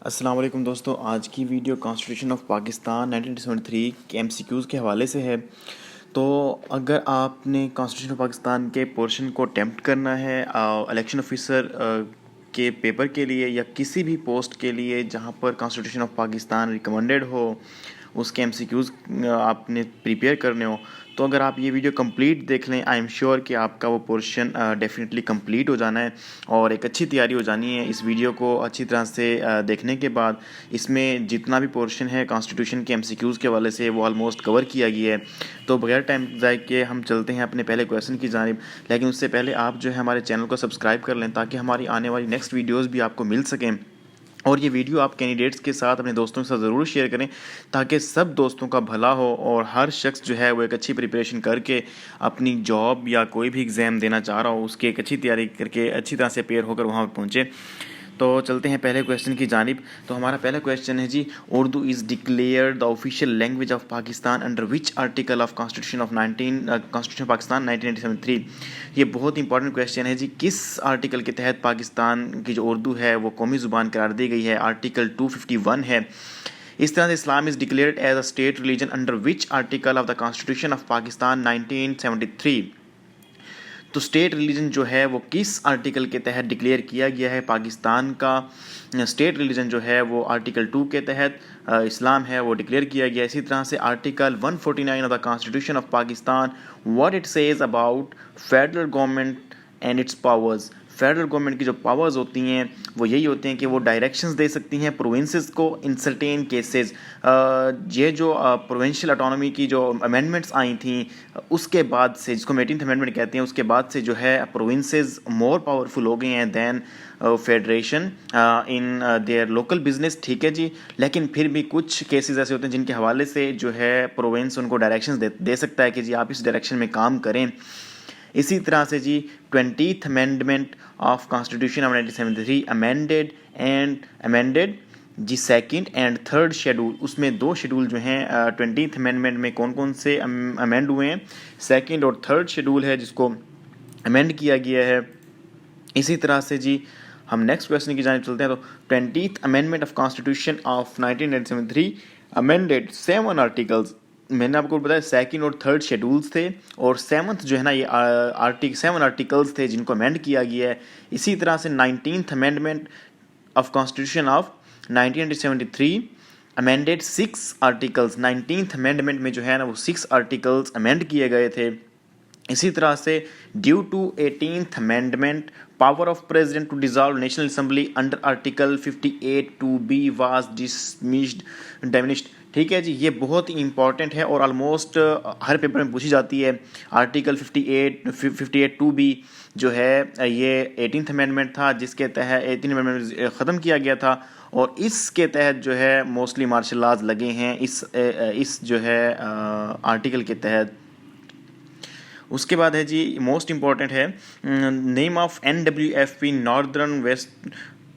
अस्सलाम वालेकुम दोस्तों, आज की वीडियो कॉन्स्टिट्यूशन ऑफ पाकिस्तान 1973 के एमसीक्यूज़ के हवाले से है। तो अगर आपने कॉन्स्टिट्यूशन ऑफ पाकिस्तान के पोर्शन को अटेम्प्ट करना है इलेक्शन ऑफिसर के पेपर के लिए या किसी भी पोस्ट के लिए जहां पर कॉन्स्टिट्यूशन ऑफ पाकिस्तान रिकमेंडेड हो, उसके एमसीक्यूज़ आपने प्रिपेयर करने हो, तो अगर आप ये वीडियो कंप्लीट देख लें, आई एम श्योर कि आपका वो पोर्शन डेफिनेटली कंप्लीट हो जाना है और एक अच्छी तैयारी हो जानी है। इस वीडियो को अच्छी तरह से देखने के बाद इसमें जितना भी पोर्शन है कॉन्स्टिट्यूशन के एमसीक्यूज़ के हवाले से वो ऑलमोस्ट कवर किया गया है। तो बगैर टाइम ज़ाय के हम चलते हैं अपने पहले क्वेश्चन की जानिब, लेकिन उससे पहले आप जो है हमारे चैनल को सब्सक्राइब कर लें ताकि हमारी आने वाली नेक्स्ट वीडियोज़ भी आपको मिल सकें। और ये वीडियो आप कैंडिडेट्स के साथ अपने दोस्तों के साथ ज़रूर शेयर करें ताकि सब दोस्तों का भला हो और हर शख्स जो है वो एक अच्छी प्रिपरेशन करके अपनी जॉब या कोई भी एग्ज़ाम देना चाह रहा हो उसकी एक अच्छी तैयारी करके अच्छी तरह से प्रिपेयर होकर वहाँ पर पहुँचे। तो चलते हैं पहले क्वेश्चन की जानिब। तो हमारा पहला क्वेश्चन है जी, Urdu is declared the official language of Pakistan under which article of constitution of constitution Pakistan 1973। ये बहुत इंपॉर्टेंट क्वेश्चन है जी, किस आर्टिकल के तहत पाकिस्तान की जो उर्दू है वो कौमी ज़ुबान करार दी गई है? आर्टिकल 251 है। इस तरह से Islam is declared as a state religion under which article of the constitution of Pakistan 1973। तो स्टेट रिलीजन जो है वो किस आर्टिकल के तहत डिक्लेयर किया गया है? पाकिस्तान का स्टेट रिलीजन जो है वो आर्टिकल 2 के तहत इस्लाम है वो डिक्लेयर किया गया। इसी तरह से article 149 of the constitution of Pakistan, what it says about federal government and its powers. Federal government की जो पावर्स होती हैं वो यही होते हैं कि वो डायरेक्शंस दे सकती हैं प्रोविंसेस को इन सर्टेन केसेस। ये जो प्रोविंशियल ऑटोनॉमी की जो अमेंडमेंट्स आई थी उसके बाद से, जिसको 18th अमेंडमेंट कहते हैं, उसके बाद से जो है प्रोविंसेस मोर पावरफुल हो गए हैं than federation in their local business. ठीक है जी, लेकिन फिर भी कुछ केसेस ऐसे होते हैं जिनके हवाले से जो है प्रोविंस उनको डायरेक्शंस दे सकता है कि जी आप इस डायरेक्शन में काम करें। इसी तरह से जी 20th amendment of constitution of 1973 amended जी सेकंड एंड थर्ड शेड्यूल। उसमें दो शेड्यूल जो हैं 20th अमेंडमेंट में कौन कौन से अमेंड हुए हैं? सेकंड और थर्ड शेड्यूल है जिसको अमेंड किया गया है। इसी तरह से जी हम नेक्स्ट क्वेश्चन की जानिब चलते हैं। तो 20th amendment of constitution of 1973 amended 7 articles. मैंने आपको बताया सेकंड और थर्ड शेड्यूल्स थे और सेवन्थ जो है ना ये 7 आर्टिकल्स थे जिनको अमेंड किया गया है। इसी तरह से 19th amendment of constitution of 1973 amended 6 articles. 19th amendment में जो है ना वो 6 आर्टिकल्स अमेंड किए गए थे। इसी तरह से due to 18th amendment power of president to dissolve national assembly under article 58 to be was dismissed diminished. ठीक है जी, ये बहुत ही इंपॉर्टेंट है और ऑलमोस्ट हर पेपर में पूछी जाती है। आर्टिकल 58 टू बी जो है ये 18th अमेंडमेंट था जिसके तहत 18th अमेंडमेंट ख़त्म किया गया था और इसके तहत जो है मोस्टली मार्शल लॉज लगे हैं इस जो है आर्टिकल के तहत। उसके बाद है जी मोस्ट इम्पॉर्टेंट है name of NWFP northern west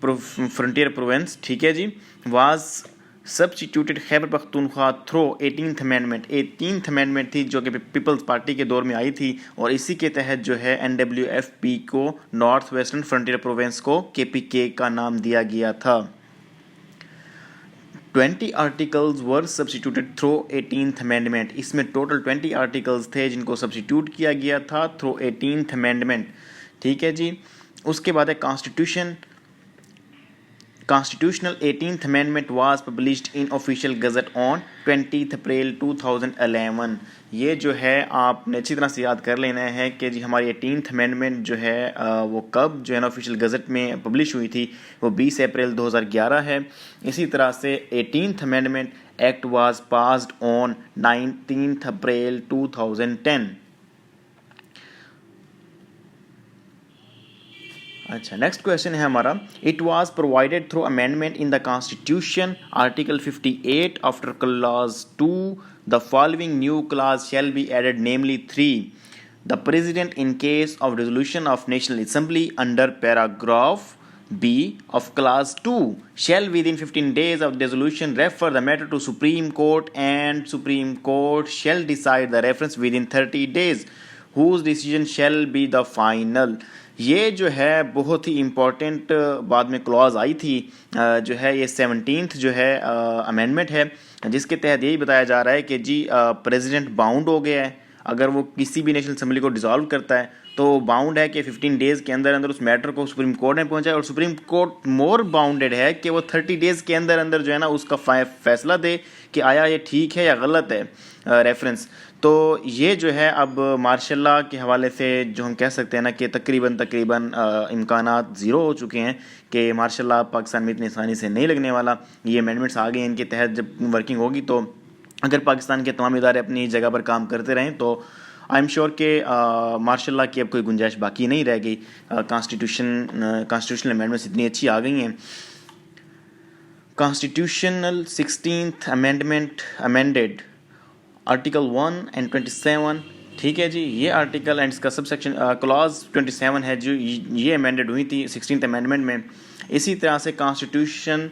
frontier province. ठीक है जी, was substituted Khyber Pakhtunkhwa through 18th amendment. 18th amendment थी जो कि पीपल्स पार्टी के दौर में आई थी और इसी के तहत जो है NWFP को नॉर्थ वेस्टर्न फ्रंटियर प्रोविंस को KPK का नाम दिया गया था। 20 आर्टिकल्स वर सब्स्टिट्यूटेड थ्रो 18th अमेंडमेंट। इसमें टोटल 20 आर्टिकल्स थे जिनको सब्स्टिट्यूट किया गया था थ्रो 18th अमेंडमेंट। ठीक है जी, उसके बाद है Constitutional 18th Amendment was published in official gazette on 20th April 2011। ये जो है आपने अच्छी तरह से याद कर लेना है कि जी हमारी 18th अमेंडमेंट जो है वो कब जो है ना ऑफिशियल गज़ट में पब्लिश हुई थी, वो 20 अप्रैल 2011 है। इसी तरह से 18th amendment act was passed on 19th April 2010। अच्छा, नेक्स्ट क्वेश्चन है हमारा, it was provided through amendment in the constitution article 58 after clause 2 the following new clause shall be added namely 3 the president in case of resolution of national assembly under paragraph B of clause 2 shall within 15 days of resolution refer the matter to Supreme Court and Supreme Court shall decide the reference within 30 days whose decision shall be the final। ये जो है बहुत ही important बाद में clause आई थी, जो है ये 17th जो है अमेंडमेंट है, जिसके तहत यही बताया जा रहा है कि जी प्रेसिडेंट बाउंड हो गया है, अगर वो किसी भी नेशनल असेंबली को डिसॉल्व करता है तो बाउंड है कि 15 डेज़ के अंदर अंदर उस मैटर को सुप्रीम कोर्ट में पहुंचाए, और सुप्रीम कोर्ट मोर बाउंडेड है कि वो 30 डेज़ के अंदर अंदर जो है ना उसका फैसला दे कि आया ये ठीक है या गलत है रेफरेंस। तो ये जो है अब मार्शल लॉ के हवाले से जो हम कह सकते हैं ना कि तकरीबन इम्कानात ज़ीरो हो चुके हैं कि मार्शल लॉ पाकिस्तान में इतनी आसानी से नहीं लगने वाला। ये अमेंडमेंट्स आ गए हैं, इनके तहत जब वर्किंग होगी तो अगर पाकिस्तान के तमाम इदारे अपनी जगह पर काम करते रहें तो आई एम श्योर कि मार्शल लॉ की अब कोई गुंजाइश बाकी नहीं रह गई। कॉन्स्टिट्यूशनल अमेंडमेंट्स इतनी अच्छी आ गई हैं। Constitutional 16th amendment amended article 1 and 27, ठीक है जी, ये आर्टिकल एंड इसका सब सेक्शन क्लॉज 27 है जो ये अमेंडेड हुई थी 16th अमेंडमेंट में। इसी तरह से constitutional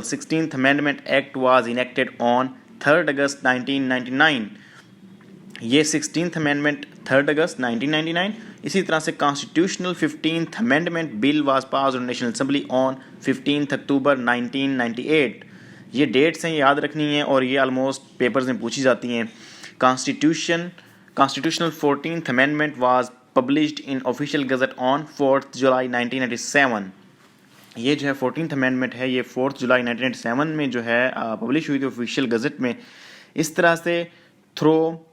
16th amendment act was enacted on 3rd अगस्त 1999। ये 16th अमेंडमेंट 3rd अगस्त 1999। इसी तरह से constitutional 15th amendment bill was passed on national assembly on 15 अक्टूबर 1998। ये डेट्स हैं, याद रखनी है, और ये ऑलमोस्ट पेपर्स में पूछी जाती हैं। Constitutional 14th amendment was published in official gazette on 4th जुलाई 1997। ये जो है 14th अमेंडमेंट है, ये 4th जुलाई 1997 में जो है पब्लिश हुई थी ऑफिशियल गजट में। इस तरह से थ्रो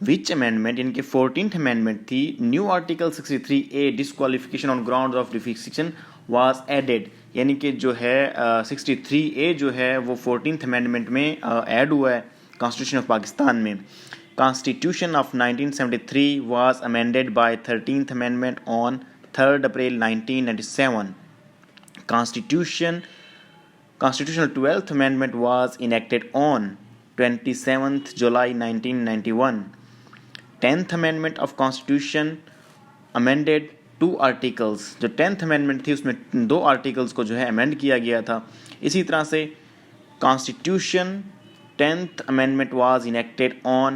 विच अमेंडमेंट, इनके 14th अमेंडमेंट थी, new article 63A disqualification on ground of defection was added, यानी कि जो है 63A जो है वो 14th अमेंडमेंट में ऐड हुआ है कॉन्स्टिट्यूशन ऑफ पाकिस्तान में। Constitution of 1973 was amended bye 13th amendment on 3rd April 1997। Constitutional 12th Amendment was enacted on 27th July 1991. 10th Amendment of Constitution amended 2 articles। जो 10th Amendment थी उसमें 2 articles को जो है amend किया गया था। इसी तरह से Constitution 10th Amendment was enacted on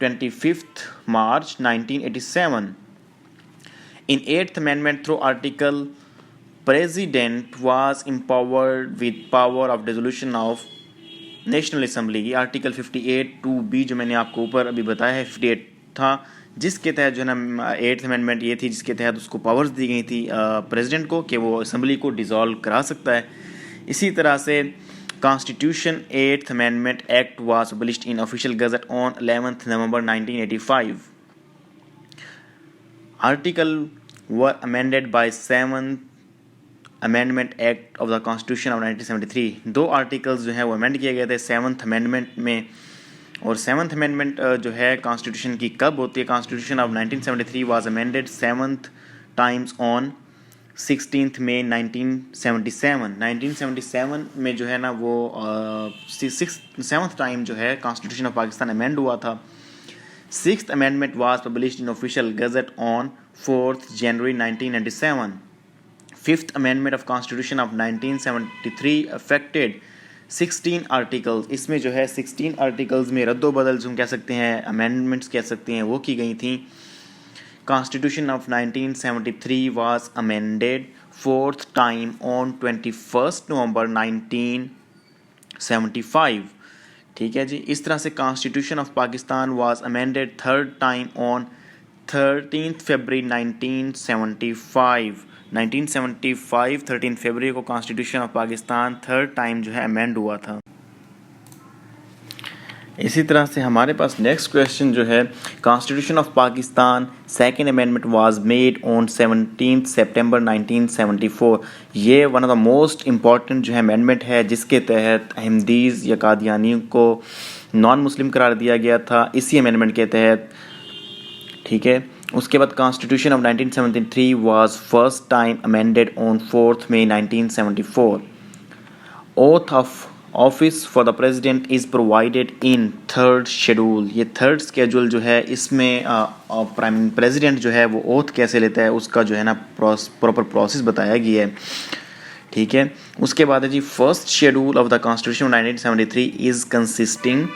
25th March 1987. In 8th Amendment through Article President was empowered with power of dissolution of national assembly. ये आर्टिकल 58(2)B जो मैंने आपको ऊपर अभी बताया है 58 था, जिसके तहत जो है ना 8th अमेंडमेंट ये थी जिसके तहत उसको पावर्स दी गई थी प्रेसिडेंट को कि वो असेंबली को डिसॉल्व करा सकता है। इसी तरह से constitution 8th amendment act was published in official gazette on 11th November 1985। Article were amended bye 7th amendment act of the constitution of 1973। 2 articles जो है वो अमेंड किए गए थे 7th अमेंडमेंट में। और 7th अमेंडमेंट जो है कॉन्स्टिट्यूशन की कब होती है? Constitution of 1973 was amended 7th times on 16th May 1977। 1977 में जो है ना वो 7th टाइम जो है कॉन्स्टिट्यूशन ऑफ पाकिस्तान अमेंड हुआ था। 6th amendment was published in official gazette on 4th January 1997। 5th Amendment of Constitution of 1973 affected 16 articles। इसमें जो है 16 articles में रद्दोबदल जो हम कह सकते हैं, amendments कह सकते हैं, वो की गई थी। Constitution of 1973 was amended 4th time on 21st November 1975। ठीक है जी। इस तरह से Constitution of Pakistan was amended 3rd time on 13th February 1975। 13 फरवरी को constitution of Pakistan 3rd time जो है अमेंड हुआ था। इसी तरह से हमारे पास नेक्स्ट क्वेश्चन जो है, constitution of Pakistan 2nd amendment was made on 17 सितंबर 1974। ये one of the most important जो है अमेंडमेंट है, जिसके तहत अहमदीज़ या कादियानियों को नॉन मुस्लिम करार दिया गया था इसी अमेंडमेंट के तहत। ठीक है। उसके बाद constitution of 1973 was first time amended on 4th May 1974। Oath of office for the president is provided in 3rd schedule. ये 3rd स्केड्यूल जो है इसमें प्राइम प्रेसिडेंट जो है वो ओथ कैसे लेता है उसका जो है ना प्रॉपर प्रोसेस बताया गया है। ठीक है। उसके बाद है जी first schedule of the constitution of 1973 is consisting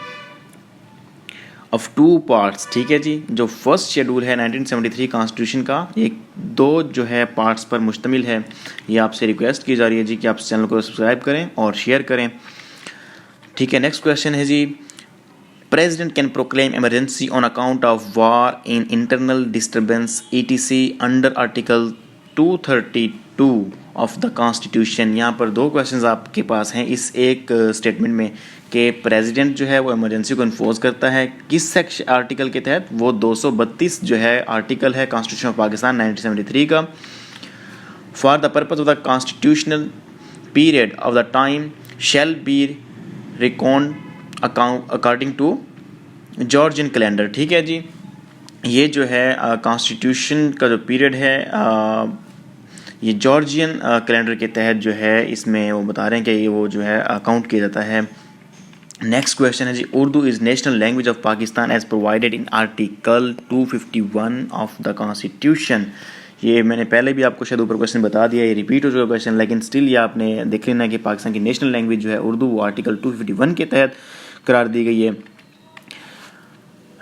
of two parts, ठीक है जी। जो फर्स्ट शेड्यूल है 1973 कॉन्स्टिट्यूशन का, एक दो जो है पार्ट्स पर मुश्तमिल है। ये आपसे रिक्वेस्ट की जा रही है जी कि आप चैनल को सब्सक्राइब करें और शेयर करें, ठीक है। नेक्स्ट क्वेश्चन है जी, president can proclaim emergency on account of war in internal disturbance ETC under article 232 of the constitution. यहाँ पर दो क्वेश्चंस आपके पास हैं इस एक स्टेटमेंट में कि प्रेसिडेंट जो है वो इमरजेंसी को इन्फोर्स करता है किस सेक्शन आर्टिकल के तहत। वो 232 जो है आर्टिकल है कॉन्स्टिट्यूशन ऑफ पाकिस्तान 1973 का। For the purpose of the constitutional period of the time shall be record according to Georgian calendar, ठीक है जी। ये जो है कॉन्स्टिट्यूशन का जो पीरियड है ये जॉर्जियन कैलेंडर के तहत जो है इसमें वो बता रहे हैं कि ये वो जो है अकाउंट किया जाता है। नेक्स्ट क्वेश्चन है जी, Urdu is national language of Pakistan as provided in article 251 of the constitution. ये मैंने पहले भी आपको शायद ऊपर क्वेश्चन बता दिया, ये रिपीट हो चुका क्वेश्चन, लेकिन स्टिल ये आपने देख लेना कि पाकिस्तान की नेशनल लैंग्वेज जो है उर्दू वो आर्टिकल 251 के तहत करार दी गई है।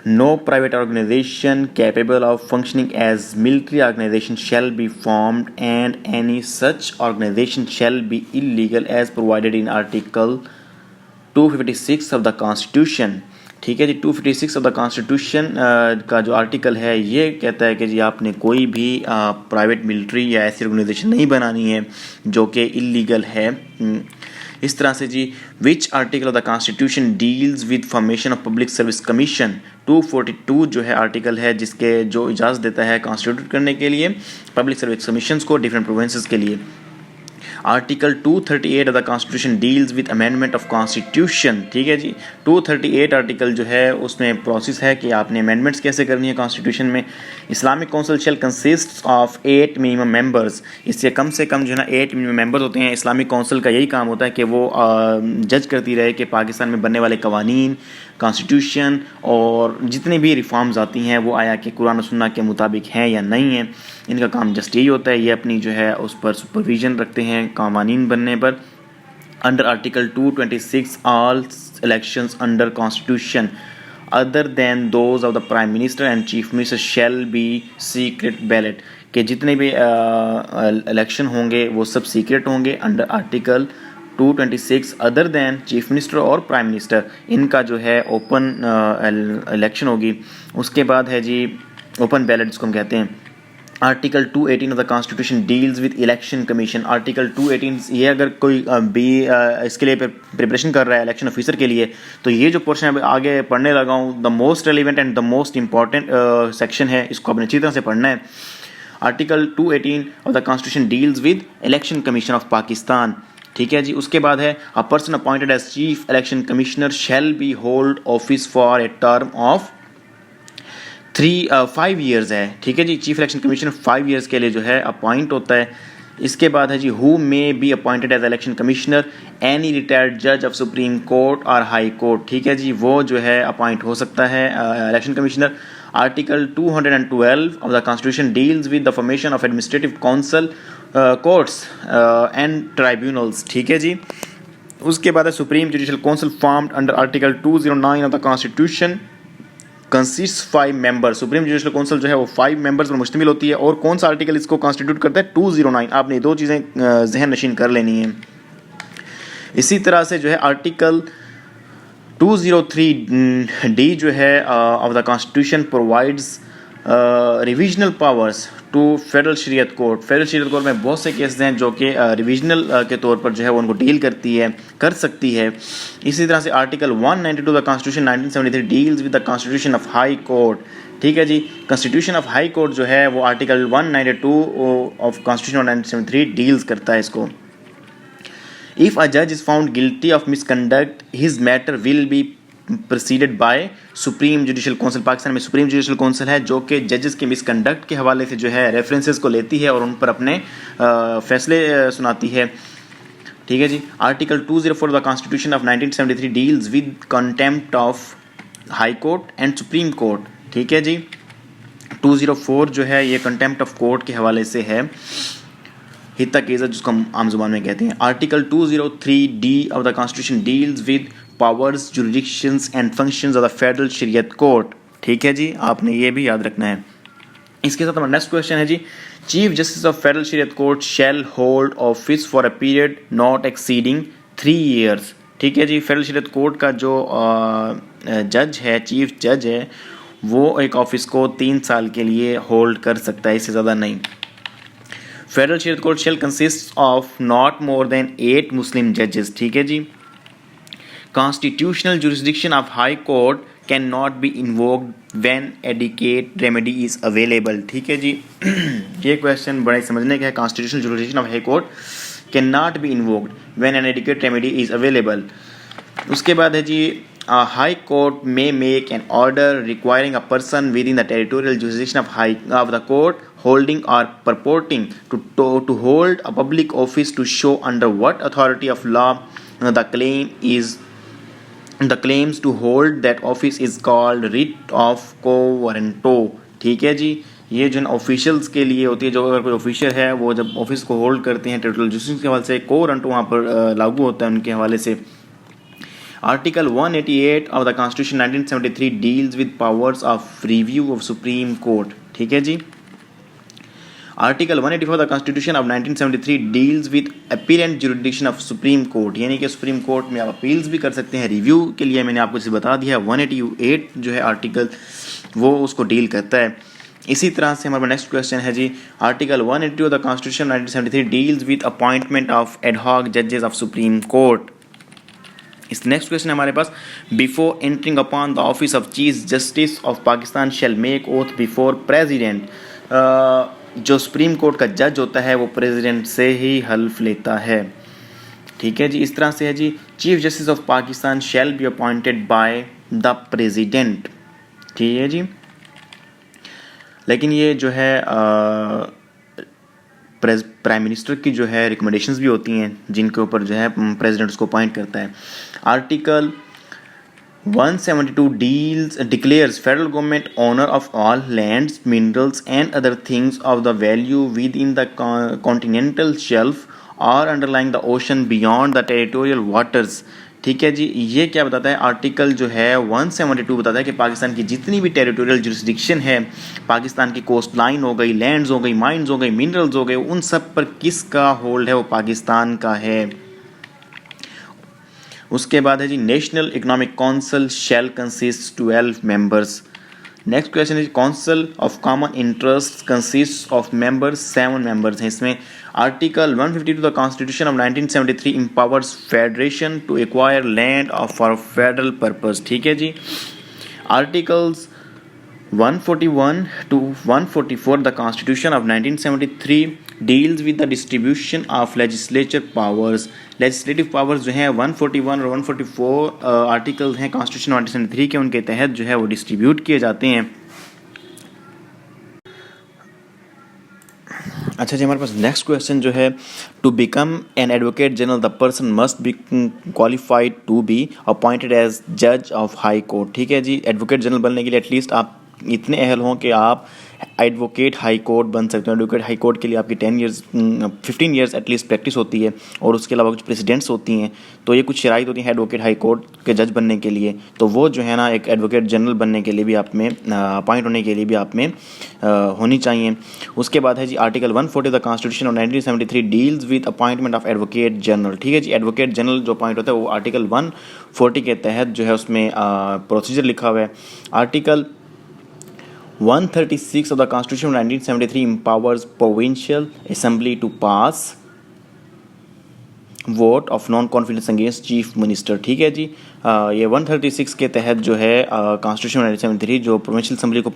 No private organization capable of functioning as military organization shall be formed and any such organization shall be illegal as provided in Article 256 of the Constitution, ठीक है जी। 256 ऑफ द कॉन्स्टिट्यूशन का जो आर्टिकल है ये कहता है कि जी आपने कोई भी प्राइवेट मिलिट्री या ऐसी ऑर्गेनाइजेशन नहीं बनानी है जो कि इलीगल है। इस तरह से जी, which article of the constitution deals with formation of public service commission. 242 जो है आर्टिकल है जिसके जो इजाज़त देता है कॉन्स्टिट्यूट करने के लिए पब्लिक सर्विस कमीशंस को डिफरेंट प्रोविंसेस के लिए। Article 238 of the constitution deals with amendment of constitution, ठीक है जी। 238 आर्टिकल जो है उसमें प्रोसेस है कि आपने अमेंडमेंट्स कैसे करनी है कॉन्स्टिट्यूशन में। Islamic council shall consist of 8 minimum members, इससे कम से कम जो है ना 8 मिनिमम मेंबर्स होते हैं। इस्लामिक काउंसिल का यही काम होता है कि वो जज करती रहे कि पाकिस्तान में बनने वाले कवानीन, कॉन्स्टिट्यूशन और जितनी भी रिफॉर्म्स आती हैं वो आया कि कुरान और सुन्नत के मुताबिक हैं या नहीं है। इनका काम जस्ट यही होता है, ये अपनी जो है उस पर सुपरविजन रखते हैं कवानीन बनने पर। Under article 226 all elections under constitution other than those of the prime minister and chief minister shall be secret ballot, के जितने भी इलेक्शन होंगे वो सब सीक्रेट होंगे under article 226 other than chief minister और प्राइम मिनिस्टर, इनका जो है ओपन इलेक्शन होगी। उसके बाद है जी ओपन बैलेट जिसको हम कहते हैं। Article 218 of the constitution deals with election commission. Article 218 ये अगर कोई भी इसके लिए प्रिपरेशन कर रहा है इलेक्शन ऑफिसर के लिए तो ये जो पोर्शन आगे पढ़ने लगा हूँ the most relevant and the most important section है, इसको आपने अच्छी तरह से पढ़ना है। Article 218 of the constitution deals with election commission of Pakistan, ठीक है जी। उसके बाद है a person appointed as chief election commissioner shall be hold office for a term of 5 years है, ठीक है जी। चीफ इलेक्शन कमिश्नर 5 ईयर्स के लिए जो है अपॉइंट होता है। इसके बाद है जी who may be appointed as election commissioner any retired जज ऑफ सुप्रीम कोर्ट और हाई कोर्ट, ठीक है जी। वो जो है अपॉइंट हो सकता है election commissioner. Article 212 of the constitution deals with the formation of administrative council courts and tribunals, ठीक है जी। उसके बाद है supreme judicial council formed under article 209 of the constitution consist 5 member. Supreme judicial council जो है वो 5 मेंबर्स पर मुश्तमिल होती है। और कौन सा आर्टिकल इसको कॉन्स्टिट्यूट करता है? 209। आपने दो चीज़ें जहन नशीन कर लेनी है। इसी तरह से जो है आर्टिकल 203D जो है of the constitution provides revisional powers to federal Shariat court. Federal Shariat court में बहुत से केसेस हैं जो कि रिविजनल के तौर पर जो है वो उनको डील कर सकती है। इसी तरह से article 192 the constitution 1973 deals with the constitution of high court, ठीक है जी। कॉन्स्टिट्यूशन ऑफ हाई कोर्ट जो है वो article 192 of constitution of 1973 deals करता है इसको। If a judge is found guilty of misconduct, his matter will be proceeded by supreme judicial council. Pakistan में सुप्रीम जुडिशल काउंसिल है जो कि जजेस के मिसकंडक्ट के हवाले से जो है रेफरेंसेस को लेती है और उन पर अपने फैसले सुनाती है, ठीक है जी। Article 204 the constitution of 1973 deals with contempt of high court and supreme court, ठीक है जी। 204 जो है ये कंटेम्प्ट ऑफ कोर्ट के हवाले से है, हित्ता केज़ा जिसको हम आम जुबान में कहते हैं। Article 203D of the constitution deals with powers, jurisdictions and functions of the federal Shariat court. ठीक है जी, आपने ये भी याद रखना है। इसके साथ हमारा नेक्स्ट क्वेश्चन है जी, chief justice of federal Shariat court shall hold office for a period not exceeding 3 years। ठीक है जी, फेडरल शरीयत कोर्ट का जो जज है, चीफ जज है, वो एक ऑफिस को 3 साल के लिए होल्ड कर सकता है, इससे ज़्यादा नहीं। Federal Shariat court shall consist of not more than 8 Muslim जजेस। ठीक है जी। Constitutional jurisdiction of high court can not be invoked when adequate remedy is available. ठीक है जी, ये क्वेश्चन बड़ा समझने का है। Constitutional jurisdiction of high court can not be invoked when an adequate remedy is available. उसके बाद है जी, high court may make an order requiring a person with in the territorial jurisdiction of the court holding or purporting to hold a public office to show under what authority of law the claims to hold that office is called writ of quo warranto। ठीक है जी, ये जो officials के लिए होती है, जो अगर कोई ऑफिशियल है वो जब ऑफिस को होल्ड करते हैं टेरिटोरियल जुरिस्डिक्शन के हवाले से, को वारंटो वहाँ पर लागू होता है उनके हवाले से। Article 188 of the constitution 1973 deals with powers of review of supreme court. ठीक है जी। Article 184 the constitution of 1973 deals with apparent jurisdiction of supreme court, यानी कि सुप्रीम कोर्ट में आप अपील्स भी कर सकते हैं। रिव्यू के लिए मैंने आपको इसे बता दिया। 188 जो है आर्टिकल, वो उसको डील करता है। इसी तरह से हमारा नेक्स्ट क्वेश्चन है जी, article 182 of the constitution 1973 deals with appointment of ad hoc जजेस ऑफ सुप्रीम कोर्ट। इस नेक्स्ट क्वेश्चन है हमारे पास, before entering upon the office of chief justice of Pakistan shall make oath before president. जो सुप्रीम कोर्ट का जज होता है वो प्रेसिडेंट से ही हल्फ लेता है। ठीक है जी। इस तरह से है जी, chief justice of Pakistan shall be appointed by the president. ठीक है जी। लेकिन ये जो है प्राइम मिनिस्टर की जो है रिकमेंडेशंस भी होती हैं, जिनके ऊपर जो है प्रेसिडेंट उसको अपॉइंट करता है। Article 172 declares federal government owner of all lands, minerals and other things of the value within the continental shelf or underlying the ocean beyond the territorial waters। ठीक है जी, ये क्या बताता है? आर्टिकल जो है 172 बताता है कि पाकिस्तान की जितनी भी टेरिटोरियल जुरिस्डिक्शन है, पाकिस्तान की कोस्ट लाइन हो गई, लैंड्स हो गई, माइंस हो गई, मिनरल्स हो गए, उन सब पर किसका होल्ड है? वो पाकिस्तान का है। उसके बाद है जी, national economic council shall consist 12 members. Next question है, council of common interest consist of members, 7 members हैं इसमें। Article 152 the constitution of 1973 empowers federation to acquire land for federal purpose. ठीक है जी। Articles 141 to 144 the Constitution of 1973 deals with the distribution of legislature powers। legislative powers जो हैं 141 और 144 article हैं constitution 1973 के, उनके तहत जो है वो डिस्ट्रीब्यूट किए जाते हैं। अच्छा जी, हमारे पास नेक्स्ट क्वेश्चन जो है, to become an advocate general the person must be qualified to be appointed as जज ऑफ हाई कोर्ट। ठीक है जी, एडवोकेट जनरल बनने के लिए एटलीस्ट आप इतने अहल हों कि आप एडवोकेट हाई कोर्ट बन सकते हो। एडवोकेट हाई कोर्ट के लिए आपकी 15 ईयर्स एटलीस्ट प्रैक्टिस होती है, और उसके अलावा कुछ प्रेसिडेंट्स होती हैं, तो ये कुछ शराइत होती हैं एडवोकेट हाई कोर्ट के जज बनने के लिए। तो वो जो है ना, एक एडवोकेट जनरल बनने के लिए भी आप में अपॉइंट होने के लिए भी आप में होनी चाहिए। उसके बाद है जी, article 140 the constitution of 1973 deals with appointment of advocate general. ठीक है जी, एडवोकेट जनरल जो अपॉइंट होता है वो आर्टिकल 140 के तहत जो है उसमें प्रोसीजर लिखा हुआ है। Article 136 of the Constitution of 1973 empowers provincial assembly to pass vote of non confidence against chief minister। ठीक है जी, ये 136 के तहत जो है कॉन्स्टिट्यूशन 1973 जो प्रोविंशियल असेंबली को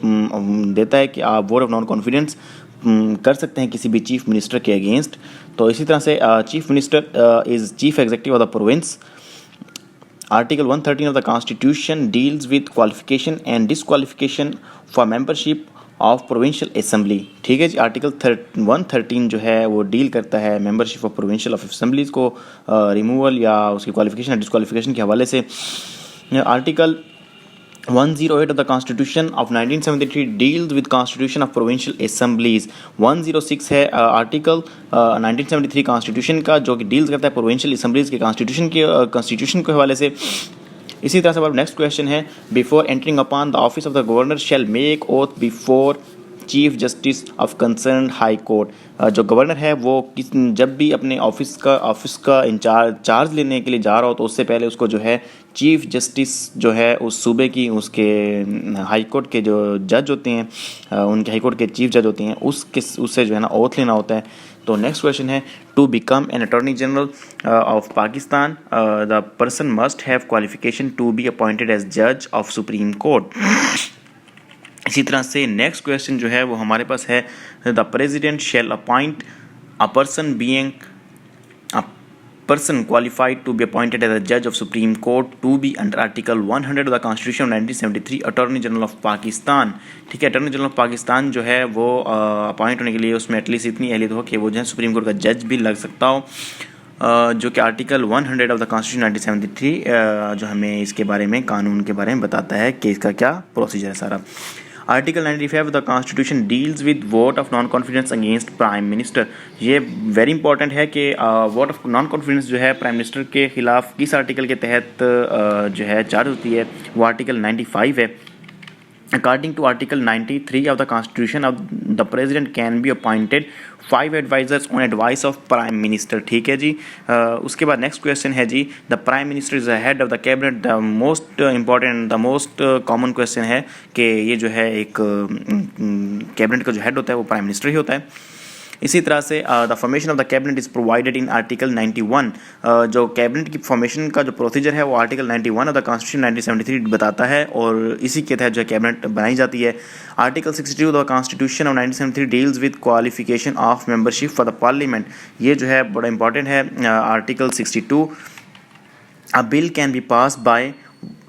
देता है कि आप वोट ऑफ नॉन कॉन्फिडेंस कर सकते हैं किसी भी चीफ मिनिस्टर के अगेंस्ट। तो इसी तरह से chief minister is chief executive of the province. Article 113 of the Constitution deals with qualification and disqualification for membership of provincial assembly। ठीक है जी, आर्टिकल 113 जो है वो डील करता है membership of provincial of assemblies को रिमूवल या उसकी क्वालिफिकेशन या डिस्क्वालिफिकेशन के हवाले से। Article 108 of the Constitution of 1973 deals with Constitution of Provincial Assemblies। 106 है आर्टिकल 1973 कॉन्स्टिट्यूशन का, जो कि डील्स करता है प्रोविंशियल असम्बलीज के कॉन्स्टिट्यूशन के हवाले से। इसी तरह से हमारा नेक्स्ट क्वेश्चन है, before entering upon the office of the governor shell make oath before chief justice of concern high court. जो गवर्नर है वो जब भी अपने ऑफिस का चार्ज लेने के लिए जा रहा हो तो उससे पहले उसको जो है चीफ जस्टिस जो है उस सूबे की उसके हाई कोर्ट के जो जज होते हैं उनके हाई कोर्ट के चीफ जज होते हैं उससे जो है ना ओथ लेना होता है। तो नेक्स्ट क्वेश्चन है, to become an attorney general of Pakistan the person must have qualification to be appointed as जज ऑफ सुप्रीम कोर्ट। इसी तरह से नेक्स्ट क्वेश्चन जो है वो हमारे पास है, the president shall appoint a person being a person qualified to be appointed as a judge of Supreme Court to be under Article 100 of the Constitution of 1973 Attorney General of Pakistan। ठीक है, attorney general of Pakistan जो है वो appoint होने के लिए उसमें at least इतनी अहलियत हो कि वो जो है सुप्रीम कोर्ट का जज भी लग सकता हो, जो कि आर्टिकल 100 ऑफ द कॉन्स्टिट्यूशन 1973 जो हमें इसके बारे में कानून के बारे में बताता है कि इसका क्या प्रोसीजर है सारा। Article 95 of the constitution deals with vote of no confidence against prime minister. ये वेरी इंपॉर्टेंट है कि वोट ऑफ नॉन कॉन्फिडेंस जो है प्राइम मिनिस्टर के खिलाफ किस आर्टिकल के तहत जो है चार्ज होती है, वो आर्टिकल 95 है। According to Article 93 of the Constitution, the President can be appointed 5 advisors on advice of Prime Minister। ठीक है जी। उसके बाद नेक्स्ट क्वेश्चन है जी, the prime minister is the head of the cabinet. The most important the most common question है कि ये जो है एक कैबिनेट का जो हेड होता है वो प्राइम मिनिस्टर ही होता है। इसी तरह से the formation of the cabinet is provided in article 91। जो कैबिनेट की फॉर्मेशन का जो प्रोसीजर है वो आर्टिकल 91 ऑफ द कॉन्स्टिट्यूशन 1973 बताता है और इसी के तहत जो है कैबिनेट बनाई जाती है। Article 62 of the constitution of 1973 deals with qualification of membership for the parliament. ये जो है बड़ा इंपॉर्टेंट है। Article 62, a bill can be pass by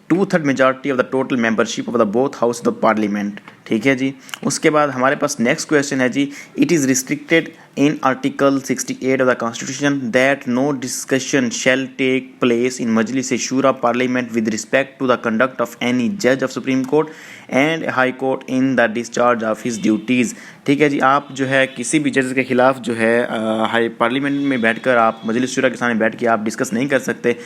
2/3 majority of the total membership of the both house of the parliament. ठीक है जी। उसके बाद हमारे पास नेक्स्ट क्वेश्चन है जी, it is restricted in article 68 of the constitution that no discussion shall take place in Majlis Shura parliament with respect to the conduct of any जज of supreme court and high court in the discharge of his duties. ठीक है जी। आप जो है किसी भी जज के खिलाफ जो है हाई पार्लियामेंट में बैठकर आप मजलिस शूरा के सामने बैठ के आप डिस्कस नहीं कर सकते।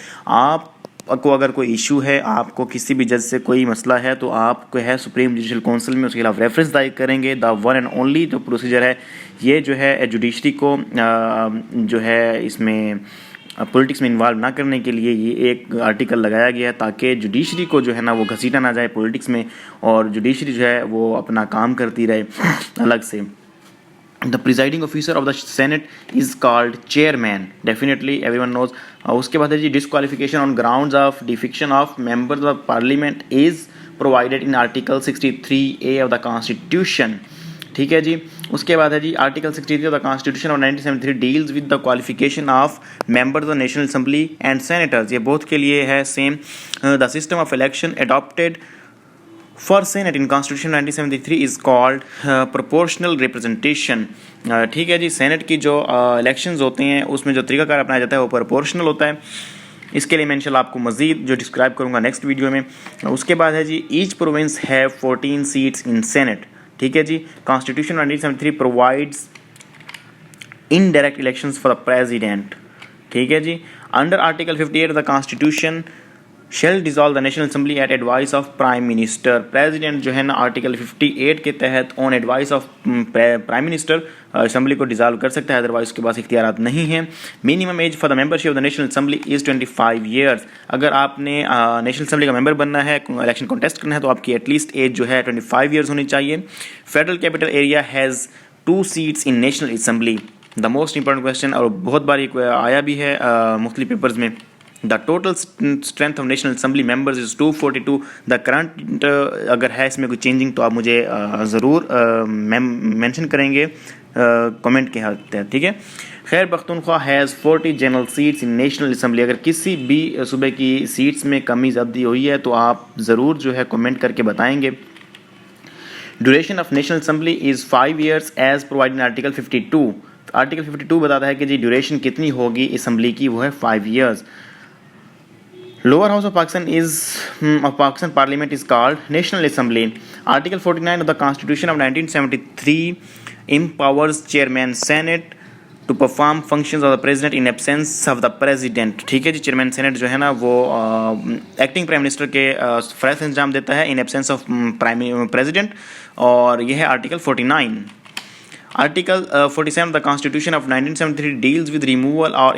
आपको अगर कोई इशू है, आपको किसी भी जज से कोई मसला है तो आपको है सुप्रीम जुडिशल काउंसिल में उसके खिलाफ रेफरेंस दायर करेंगे। द वन एंड ओनली जो प्रोसीजर है ये जो है जुडिशरी को जो है इसमें पॉलिटिक्स में इन्वॉल्व ना करने के लिए ये एक आर्टिकल लगाया गया है ताकि जुडिशरी को जो है ना वो घसीटा ना जाए पॉलिटिक्स में और जुडिशरी जो है वो अपना काम करती रहे अलग से। The presiding officer of the Senate is called chairman. Definitely everyone knows. उसके बाद है जी, disqualification on grounds of defection of members of parliament is provided in article 63A of the constitution। ठीक है जी। उसके बाद है जी, article 63 of the constitution of 1973 deals with the qualification of members of the national assembly and senators। ये both के लिए है same. the system of election adopted for Senate in Constitution 1973 is called proportional representation। ठीक है जी। Senate की जो elections होते हैं उसमें जो तरीकाकार अपनाया जाता है वो प्रोपोर्शनल होता है। इसके लिए मैं इंशाल्लाह आपको मज़ीद जो डिस्क्राइब करूँगा नेक्स्ट वीडियो में। उसके बाद है जी, each province have 14 seats in senate. ठीक है जी। Constitution 1973 provides indirect elections for the president. ठीक है जी। Under article 58 of the constitution shall dissolve the national assembly at advice of prime minister. President जो है ना आर्टिकल 58 के तहत on advice of prime minister assembly को डिजॉल्व कर सकता है, अदरवाइज उसके पास इख्तियारात नहीं हैं। Minimum age for the membership of the national assembly is 25 years. अगर आपने नेशनल असेंबली का मेंबर बनना है, इलेक्शन कॉन्टेस्ट करना है तो आपकी एटलीस्ट एज जो है 25 ईयर्स होनी चाहिए। Federal capital area has 2 seats in national assembly. The most important question और बहुत बार आया भी है मुख्तलिफ पेपर्स में। The total strength of National Assembly members is 242। The current अगर है इसमें कोई चेंजिंग तो आप मुझे ज़रूर मेंशन करेंगे कमेंट के तहत। ठीक है। खैर Pakhtunkhwa has 40 general seats in national assembly. अगर किसी भी सूबे की सीट्स में कमी ज़्यादती हुई है तो आप ज़रूर जो है कमेंट करके बताएंगे। Duration of national assembly is 5 years as provided in article 52। Article 52 बताता है कि जी ड्यूरेशन कितनी होगी असम्बली की, वो है 5 years। Lower house of Pakistan parliament is called national assembly. Article 49 of the constitution of 1973 empowers chairman senate to perform functions of the president in absence of the president. ठीक है जी, चेयरमैन सेनेट जो है ना वो acting prime minister के फरज़ अंजाम देता है इन एब्सेंस ऑफ प्राइम प्रेसिडेंट, और यह है article 49। Article 47 of the Constitution of 1973 deals with removal और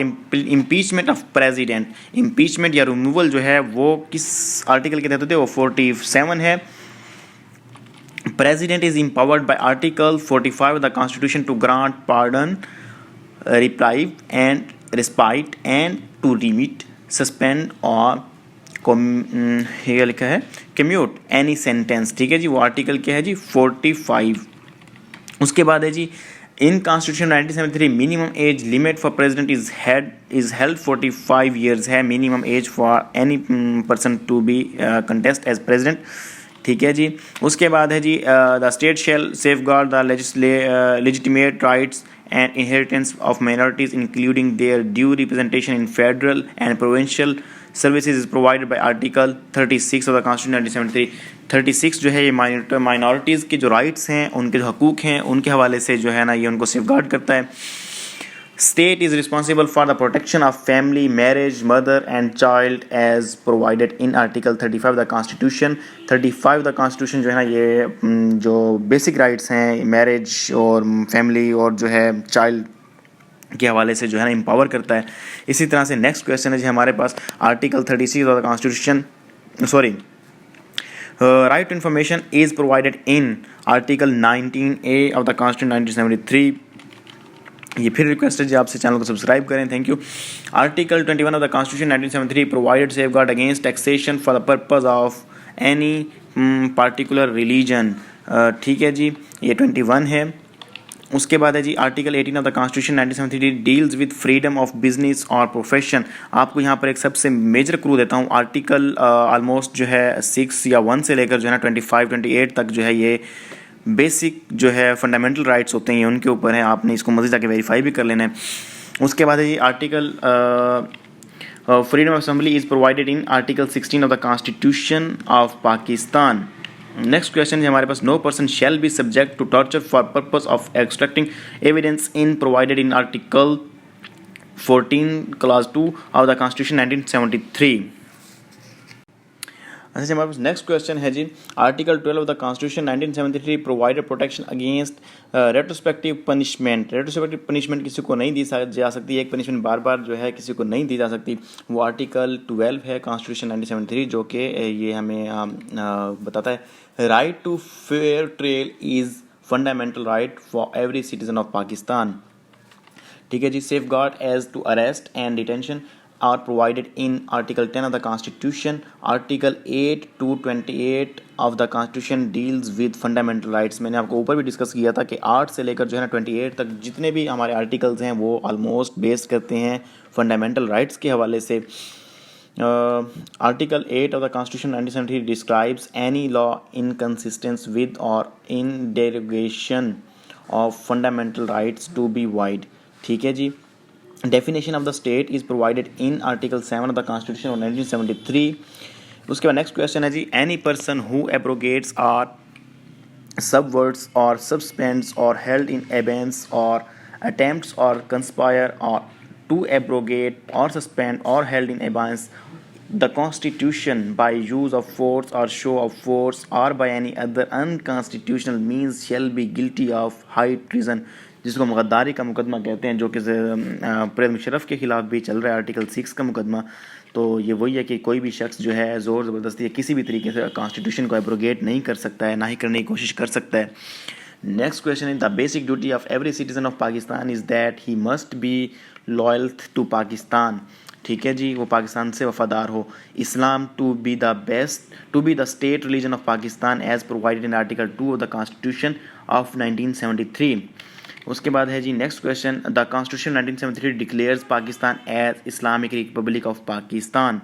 impeachment of president। impeachment या removal जो है वो किस आर्टिकल के तहत होते हैं, वो 47 है। President is empowered by Article 45 of the Constitution to grant pardon, reprieve and respite and to remit, suspend और ये लिखा है commute any sentence। ठीक है जी, वो आर्टिकल क्या है जी 45। उसके बाद है जी in constitution 1973 minimum age limit for president is held 45 years है minimum age for any person to be contest as president. ठीक है जी, उसके बाद है जी the state shall safeguard the legitimate rights and inheritance of minorities including their due representation in federal and provincial services is provided by article 36 of the constitution 1973। 36 जो है ये माइनॉरिटीज़ के जो राइट्स हैं, उनके जो हकूक़ हैं, उनके हवाले से जो है ना ये उनको सेफगार्ड करता है। State is responsible for the protection of family, marriage, mother and child as provided in article 35 the constitution. 35 the constitution जो है ना ये जो बेसिक राइट्स हैं मैरिज और फैमिली और जो है चाइल्ड के हवाले से जो है ना एम्पावर करता है। इसी तरह से नेक्स्ट क्वेश्चन है जी हमारे पास article 36 of the constitution right to information is provided in Article 19A of the Constitution 1973। ये फिर रिक्वेस्ट है जी आपसे चैनल को सब्सक्राइब करें, thank you. Article 21 of the constitution 1973 provided safeguard against taxation for the purpose of any particular religion. ठीक है जी, ये 21 है। उसके बाद है जी article 18 of the constitution 1973 deals with freedom of business और प्रोफेशन। आपको यहाँ पर एक सबसे मेजर क्लू देता हूँ, आर्टिकल ऑलमोस्ट जो है 6 या 1 से लेकर जो है ना 25-28 तक जो है ये बेसिक जो है फंडामेंटल राइट्स होते हैं, ये उनके ऊपर है। आपने इसको मज़ीद जाके वेरीफाई भी कर लेना है। उसके बाद है जी article freedom of assembly is provided in article 16 of the constitution of Pakistan. Next question है हमारे पास, no person shall be subject to torture for purpose of extracting evidence in provided in article 14 clause 2 of the constitution 1973। अच्छा हमारे पास next question है जी article 12 of the constitution 1973 provided protection against retrospective punishment. Retrospective punishment किसी को नहीं दी जा सकती, एक पनिशमेंट बार बार जो है किसी को नहीं दी जा सकती। वो आर्टिकल 12 है कॉन्स्टिट्यूशन 1973 जो कि ये हमें बताता है right to fair trial is fundamental right for every citizen of Pakistan. ठीक है जी, safeguard as to arrest and detention are provided in Article 10 of the Constitution. Article 8 to 28 of the Constitution deals with fundamental rights। मैंने आपको ऊपर भी discuss किया था कि 8 से लेकर जो है ना 28 तक जितने भी हमारे आर्टिकल्स हैं वो ऑलमोस्ट बेस्ड करते हैं फंडामेंटल राइट्स के हवाले से। Article 8 of the Constitution 1973 describes any law inconsistent with or in derogation of fundamental rights to be void। ठीक है जी, Definition of the state is provided in Article 7 of the Constitution of 1973। उसके बाद next question है जी any person who abrogates or subverts or suspends or held in abeyance or attempts or conspire or to abrogate or suspend or held in abeyance the Constitution by use of force or show of force or by any other unconstitutional means shall be guilty of high treason। जिसको गद्दारी का मुकदमा कहते हैं, जो कि परवेज़ मुशर्रफ के ख़िलाफ़ भी चल रहा है आर्टिकल 6 का मुकदमा। तो ये वही है कि कोई भी शख्स जो है ज़ोर ज़बरदस्ती या किसी भी तरीके से कॉन्स्टिट्यूशन को एब्रोगेट नहीं कर सकता है, ना ही करने की कोशिश कर सकता है। Next question is the basic duty of every citizen of Pakistan is that he must be loyal to Pakistan. ठीक है जी, वो पाकिस्तान से वफादार हो। Islam to be the state religion of Pakistan as provided in article 2 of the constitution of 1973। उसके बाद है जी next question, the constitution 1973 declares Pakistan as Islamic republic of Pakistan.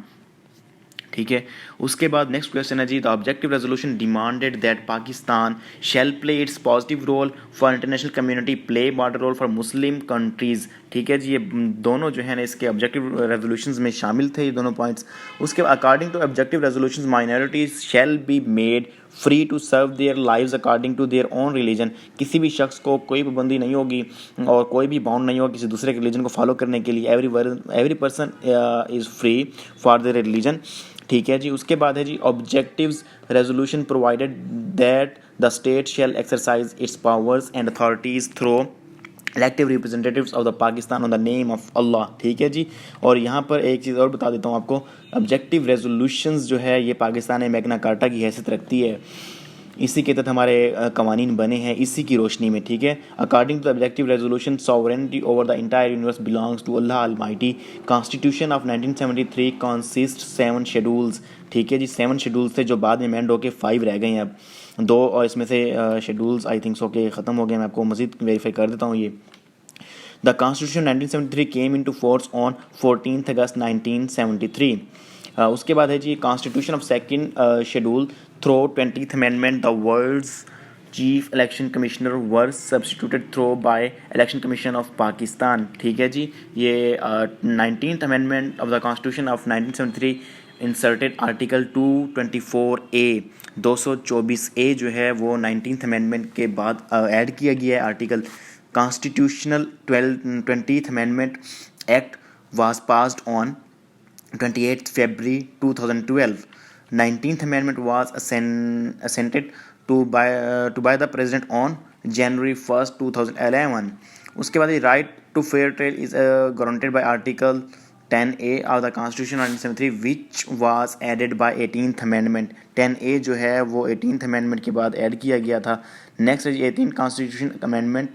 ठीक है, उसके बाद नेक्स्ट क्वेश्चन है जी the objective resolution demanded that Pakistan shall play its positive role for international community play broader role for Muslim countries. ठीक है जी, ये दोनों जो है ना इसके ऑब्जेक्टिव रेजोल्यूशंस में शामिल थे ये दोनों पॉइंट्स। उसके बाद according to objective resolutions minorities shall be made free to serve their lives according to their own religion, किसी भी शख्स को कोई पाबंदी नहीं होगी और कोई भी बाउंड नहीं होगा किसी दूसरे रिलीजन को फॉलो करने के लिए। Every person is free for their religion, ठीक है जी। उसके बाद है जी objectives resolution provided that the state shall exercise its powers and authorities through elective representatives of the Pakistan on the name of Allah, ठीक है जी। और यहाँ पर एक चीज़ और बता देता हूँ आपको, ऑब्जेक्टिव रेजोल्यूशंस जो है ये पाकिस्तान में मैग्ना कार्टा की हैसियत रखती है, इसी के तहत हमारे कवानीन बने हैं, इसी की रोशनी में, ठीक है। According to the objective resolution sovereignty over the entire universe belongs to Allah almighty. Constitution of 1973 consist 7 schedules, ठीक है जी। 7 शेड्यूल्स थे जो बाद में अमेंड होकर 5 रह गए हैं अब 2, और इसमें से शेड्यूल्स आई थिंक सो के ख़त्म हो गए। मैं आपको मज़ीद वेरीफाई कर देता हूँ। ये the constitution 1973 came into force on 14 August 1973। उसके बाद है जी constitution of second schedule through 20th amendment the words chief election commissioner were substituted through by election commission of Pakistan, ठीक है जी। ये 19th amendment of the constitution of 1973 inserted article 224A 224A जो है वो 19th अमेंडमेंट के बाद add किया गया है article. Constitutional 20th amendment act was passed on 28th February 2012. 19th Amendment was assented to by the President on January 1st, 2011. उसके बाद right to fair trial is guaranteed by article 10A of the Constitution 1973 which was added by 18th Amendment. 10A जो है वो 18th Amendment के बाद add किया गया था। नेक्स्ट है 18th Constitution Amendment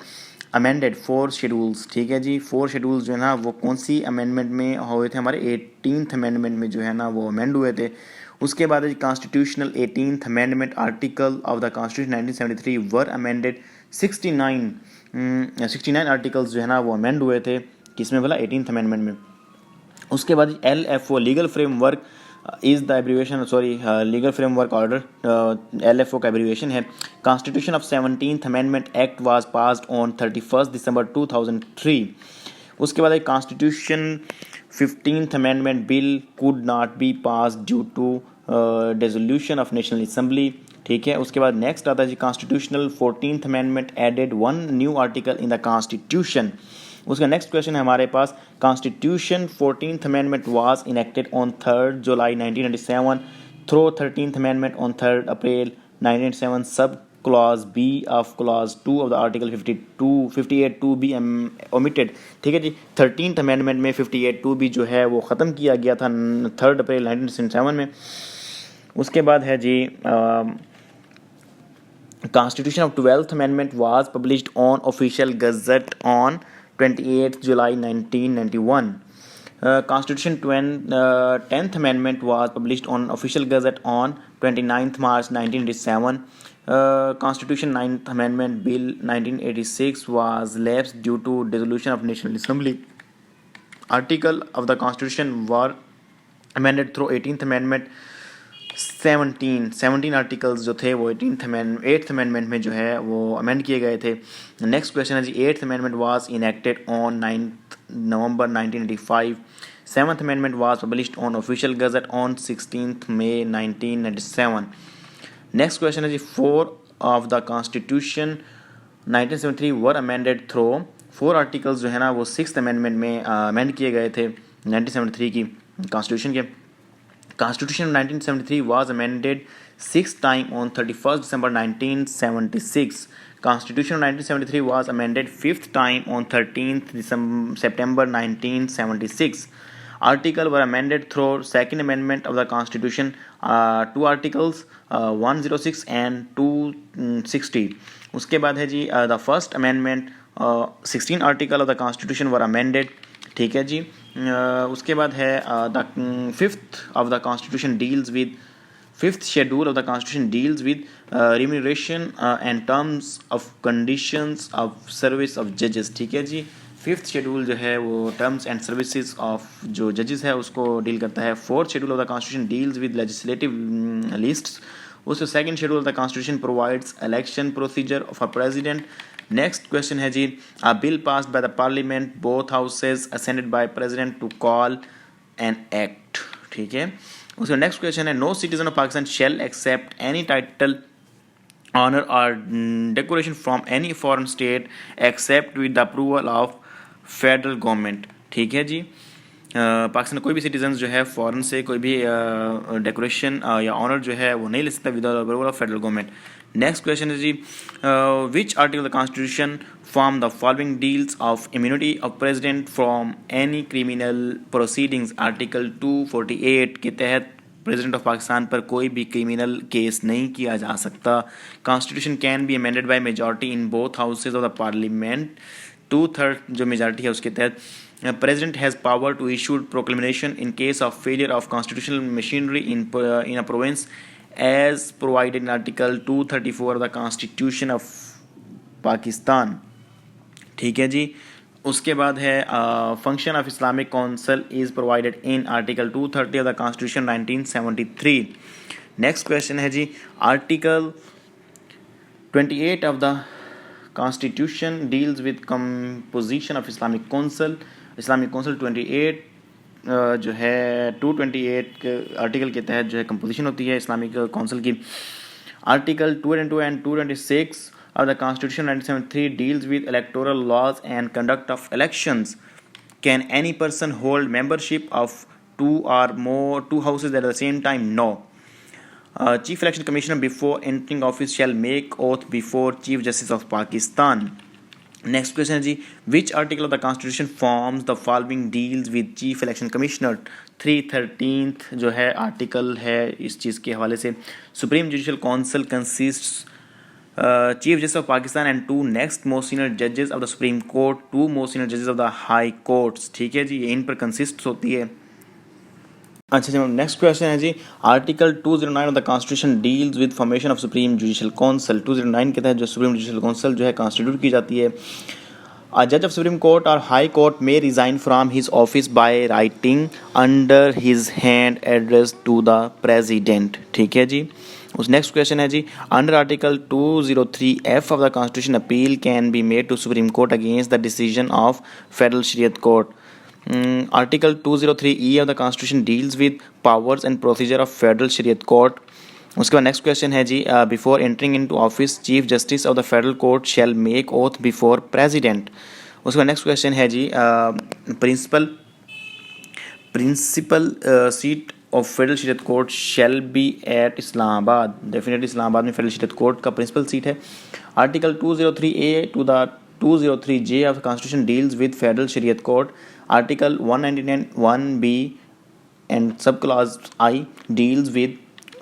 amended 4 schedules, ठीक है जी। 4 शेड्यूल्स जो है ना वो कौन सी अमेंडमेंट में हुए थे, हमारे 18th अमेंडमेंट में जो है ना वो अमेंड हुए थे। उसके बाद है constitutional 18th amendment article of the constitution 1973 were amended 69 articles जो है ना वो अमेंड हुए थे, किसमें बोला 18th अमेंडमेंट में। उसके बाद LFO legal framework is the abbreviation legal framework order, LFO का एब्रीवेशन है। Constitution of 17th amendment act was passed on 31st December 2003। उसके बाद constitution 15th amendment bill could not be pass due to dissolution of national assembly, ठीक है। उसके बाद next आता है जी constitutional 14th amendment added 1 new article in the constitution. उसका नेक्स्ट क्वेश्चन है हमारे पास, constitution 14th amendment was enacted on 3rd July 1997 through 13th amendment on 3rd April 1997 sub clause B of clause 2 of the article 58(2) B omitted, ठीक है जी। 13th amendment में 58(2) जो है वो ख़त्म किया गया था 3rd April 1997 में। उसके बाद है जी Constitution of 12th Amendment was published on official gazette on 28th July 1991. Constitution 10th Amendment was published on official gazette on 29th March 1987. Constitution 9th Amendment Bill 1986 was lapsed due to dissolution of National Assembly. Article of the Constitution were amended through 18th Amendment. 17 articles जो थे वो 8th amendment में जो है वो amend किए गए थे। नेक्स्ट क्वेश्चन है जी 8th amendment was enacted on 9th November 1985. 7th amendment was published on official gazette on 16th May 1997. Next question है जी 4 of the constitution 1973 were amended through 4 articles जो है ना वो 6th अमेंडमेंट में अमेंड किए गए थे 1973 की कॉन्स्टिट्यूशन के। Constitution of 1973 was amended 6th time on 31st December 1976. Constitution of 1973 was amended 5th time on 13th September 1976. Articles were amended through Second Amendment of the Constitution, 2 articles 106 and 260. उसके बाद है जी the First Amendment 16 articles of the Constitution were amended, ठीक है जी। उसके बाद है the 5th of the Constitution deals with 5th schedule of the Constitution deals with remuneration and terms of conditions of service of judges, ठीक है जी। 5th schedule जो है वो terms and services of जो judges है उसको डील करता है। 4th schedule of the Constitution deals with legislative lists। उसके 2nd schedule of the Constitution provides election procedure of a president। Next question है जी a bill passed by the parliament both houses assented by president to call an act, ठीक है। उसका next question है no citizen of Pakistan shall accept any title honor or decoration from any foreign state except with the approval of federal government. ठीक है जी। पाकिस्तान कोई भी citizen जो है फॉरेन से कोई भी डेकोरेशन या ऑनर जो है वो नहीं ले सकता without approval of federal government. Next question है जी, which article the constitution from the following deals of immunity of president from any criminal proceedings. Article 248 के तहत प्रेसिडेंट ऑफ पाकिस्तान पर कोई भी क्रिमिनल केस नहीं किया जा सकता। Constitution can be amended by majority in both houses of the parliament. 2/3 जो मेजॉरिटी है उसके तहत president has power to issued proclamation in case of failure of constitutional machinery in a province as provided in article 234 of the constitution of Pakistan. ठीक है जी। उसके बाद है function of Islamic council is provided in article 230 of the constitution 1973। Next question है जी, article 28 of the constitution deals with composition of Islamic council. Islamic council 28 जो है 228 के आर्टिकल के तहत जो है कंपोजिशन होती है इस्लामिक काउंसिल की। Article 222 and 226 of the Constitution 1973 deals with electoral laws and conduct of elections. Can any person hold membership of two houses at the same time? No. Chief Election Commissioner before entering office shall make oath before Chief Justice of Pakistan. Next question है जी, which article of the Constitution forms the following deals with Chief Election Commissioner? 313th जो है article है इस चीज़ के हवाले से। Supreme Judicial Council consists Chief Justice of Pakistan and 2 next most senior judges of the Supreme Court, 2 most senior judges of the High Courts। ठीक है जी, ये इन पर कंसिस्ट होती है। अच्छा जी, नेक्स्ट क्वेश्चन है जी, article 209 of the constitution deals with formation of supreme judicial council. 209 के तहत जो सुप्रीम जुडिशियल काउंसिल जो है कॉन्स्टिट्यूट की जाती है। A judge of Supreme Court or High Court may resign from his office by writing under his hand address to the President। ठीक है जी। उस नेक्स्ट क्वेश्चन है जी, under article 203F of the constitution appeal can be made to supreme court against the decision of federal Shariat court. Article 203E of the constitution deals with powers and procedure of federal Shariat court. उसके बाद next question है जी, before entering into office chief justice of the federal court shall make oath before president. उसके बाद next question है जी, principal seat of federal Shariat court shall be at Islamabad. Definitely Islamabad में federal Shariat court का प्रिंसिपल सीट है। Article 203A to the 203J of constitution deals with federal Shariat court. Article 199(1)(b and sub clause I deals with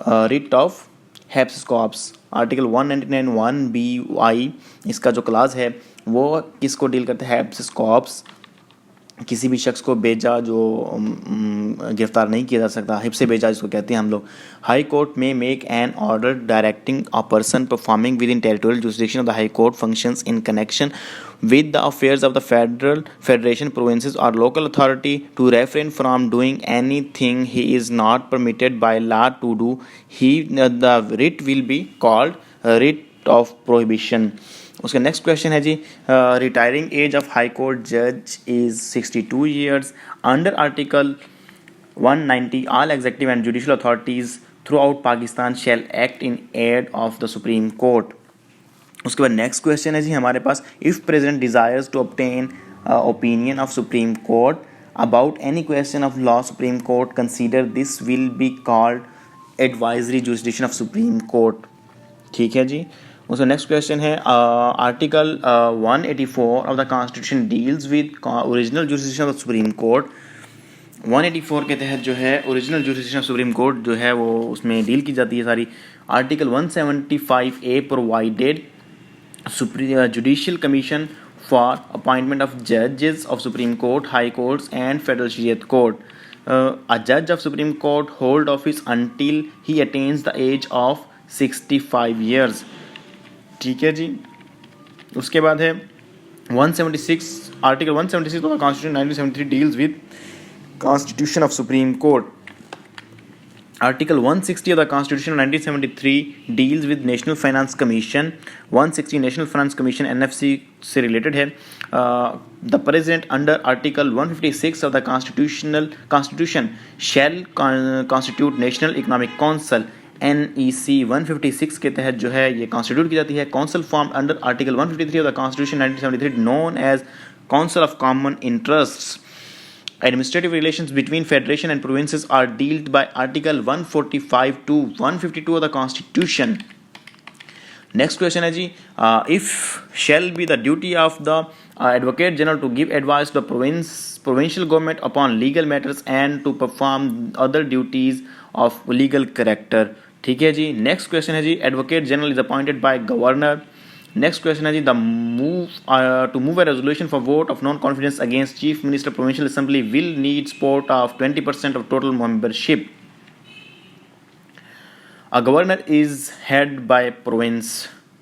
writ of habeas corpus. Article 199(1)(b)(I इसका जो class है वो किसको deal करता है? HEPS cops, किसी भी शख्स को बेजा जो गिरफ्तार नहीं किया जा सकता, हिब्से बेजा जिसको कहते हैं हम लोग। हाई कोर्ट में make an order directing a person performing with in territorial jurisdiction of the high court functions in connection with the affairs of the federation, provinces or local authority to refrain from doing anything he is not permitted by law to do. The writ will be called writ of prohibition. उसका next question है जी, retiring age of high court जज is 62 years. Under article 190 all executive and judicial authorities throughout Pakistan shall act in aid of the supreme court. उसके बाद next question है जी हमारे पास, if president desires to obtain opinion of supreme court about any question of law supreme court consider this will be called advisory jurisdiction of supreme court. ठीक है जी। उसका नेक्स्ट क्वेश्चन है, article 184 of the constitution deals with original jurisdiction of supreme court. 184 के तहत जो है original jurisdiction of supreme court जो है वो उसमें डील की जाती है सारी। Article 175A provided Judicial Commission for appointment of judges of Supreme Court, High Courts and Federal Shariat Court. A judge of Supreme Court hold office until he attains the age of 65 years. ठीक है जी। उसके बाद है 176 article 176 of the Constitution 1973 deals with Constitution of Supreme Court. Article 160 of the Constitution of 1973 deals with National Finance Commission. 160 National Finance Commission NFC से related है। The President under Article 156 of the Constitution shall constitute National Economic Council NEC 156 के तहत जो है ये constitute की जाती है। Council form under article 153 of the constitution 1973 known as council of common interests. Administrative relations between federation and provinces are dealt by Article 145 to 152 of the Constitution. Next question है जी, if shall be the duty of the Advocate General to give advice to the provincial government upon legal matters and to perform other duties of legal character. ठीक है जी। Next question है जी, Advocate General is appointed by Governor. Next question है जी, to move a resolution for vote of non-confidence against Chief Minister Provincial Assembly will need support of 20% of total membership. A governor is head by province.